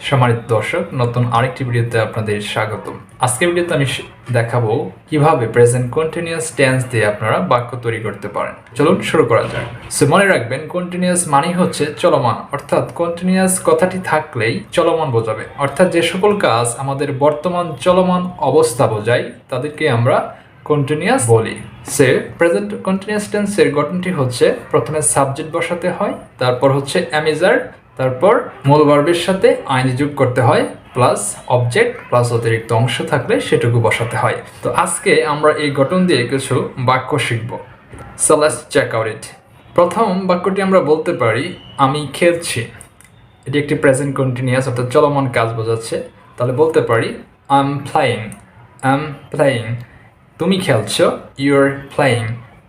সম্মানিত দর্শক, নতুন আরেকটি ভিডিওতে আপনাদের স্বাগতম। আজকের ভিডিওতে আমি দেখাবো কিভাবে প্রেজেন্ট কন্টিনিউয়াস টেন্স দিয়ে আপনারা বাক্য তৈরি করতে পারেন। চলুন শুরু করা যাক। সো মনে রাখবেন, কন্টিনিউয়াস মানে হচ্ছে চলমান, অর্থাৎ কন্টিনিউয়াস কথাটি থাকলেই চলমান বোঝাবে। অর্থাৎ যে সকল কাজ আমাদের বর্তমান চলমান অবস্থা বোঝায় তাদেরকে আমরা কন্টিনিউয়াস বলি। সে প্রেজেন্ট কন্টিনিউয়াস টেন্সের গঠনটি হচ্ছে প্রথমে সাবজেক্ট বসাতে হয়, তারপর হচ্ছে অ্যামিজার, তারপর মূল ভার্বের সাথে আইনি যোগ করতে হয়, প্লাস অবজেক্ট প্লাস অতিরিক্ত অংশ থাকলে সেটুকু বসাতে হয়। তো আজকে আমরা এই গঠন দিয়ে কিছু বাক্য শিখব। So let's check out it. প্রথম বাক্যটি আমরা বলতে পারি আমি খেলছি। এটি একটি প্রেজেন্ট কন্টিনিউয়াস অর্থাৎ চলমান কাজ বোঝাচ্ছে। তাহলে বলতে পারি I am playing. I am playing. তুমি খেলছো, ইউ আর প্লেয়িং।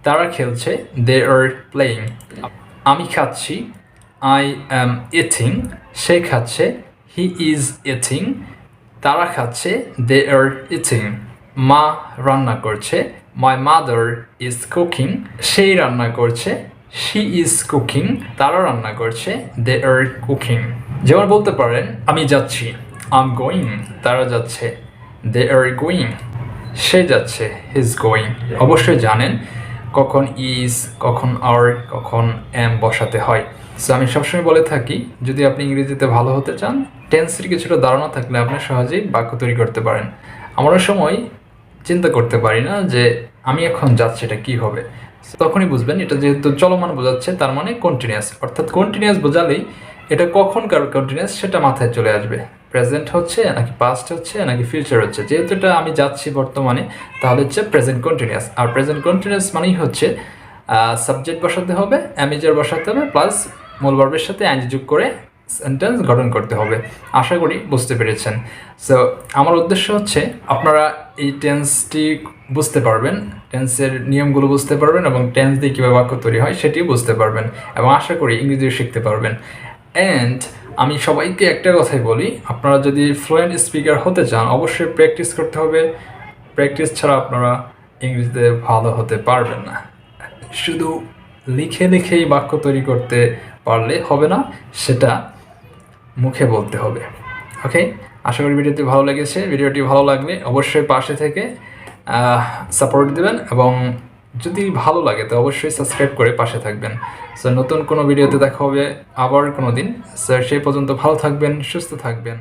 তারা খেলছে, দে আর প্লেয়িং। আমি খাচ্ছি, I am eating. সে খাচ্ছে, he is eating. তারা খাচ্ছে, they are eating. মা রান্না করছে, my mother is cooking. সেই রান্না করছে, she is cooking. তারা রান্না করছে, they are cooking. যেমন বলতে পারেন আমি যাচ্ছি, I'm going. তারা যাচ্ছে, they are going. সে যাচ্ছে, he is going. অবশ্যই জানেন কখন is, কখন are, কখন am বসাতে হয়। সো আমি সবসময় বলে থাকি, যদি আপনি ইংরেজিতে ভালো হতে চান, টেন্সের কিছুটা ধারণা থাকলে আপনি সহজেই বাক্য তৈরি করতে পারেন। আমরা সময় চিন্তা করতে পারি না যে আমি এখন যাচ্ছি, এটা কী হবে। তখনই বুঝবেন এটা যেহেতু চলমান বোঝাচ্ছে, তার মানে কন্টিনিউয়াস। অর্থাৎ কন্টিনিউয়াস বোঝালেই এটা কখনকার কন্টিনিউয়াস সেটা মাথায় চলে আসবে। প্রেজেন্ট হচ্ছে নাকি পাস্ট হচ্ছে নাকি ফিউচার হচ্ছে। যেহেতু এটা আমি যাচ্ছি বর্তমানে, তাহলে হচ্ছে প্রেজেন্ট কন্টিনিউয়াস। আর প্রেজেন্ট কন্টিনিউয়াস মানেই হচ্ছে সাবজেক্ট বসাতে হবে, অ্যামিজার বসাতে হবে, প্লাস মূল ভার্বের সাথে আইনজি যোগ করে সেন্টেন্স গঠন করতে হবে। আশা করি বুঝতে পেরেছেন। সো আমার উদ্দেশ্য হচ্ছে আপনারা এই টেন্সটি বুঝতে পারবেন, টেন্সের নিয়মগুলো বুঝতে পারবেন এবং টেন্স দিয়ে কীভাবে বাক্য তৈরি হয় সেটিও বুঝতে পারবেন এবং আশা করি ইংরেজিও শিখতে পারবেন। অ্যান্ড আমি সবাইকে একটা কথাই বলি, আপনারা যদি ফ্লুয়েন্ট স্পিকার হতে চান অবশ্যই প্র্যাকটিস করতে হবে। প্র্যাকটিস ছাড়া আপনারা ইংরেজিতে ভালো হতে পারবেন না। শুধু লিখে লিখেই বাক্য তৈরি করতে পারলে হবে না, সেটা মুখে বলতে হবে। ওকে, আশা করি ভিডিওটি ভালো লেগেছে। ভিডিওটি ভালো লাগলে অবশ্যই পাশে থেকে সাপোর্ট দেবেন এবং যদি ভালো লাগে তো অবশ্যই সাবস্ক্রাইব করে পাশে থাকবেন। সো নতুন কোনো ভিডিওতে দেখা হবে আবার কোনো দিন। স্যার সেই পর্যন্ত ভালো থাকবেন, সুস্থ থাকবেন।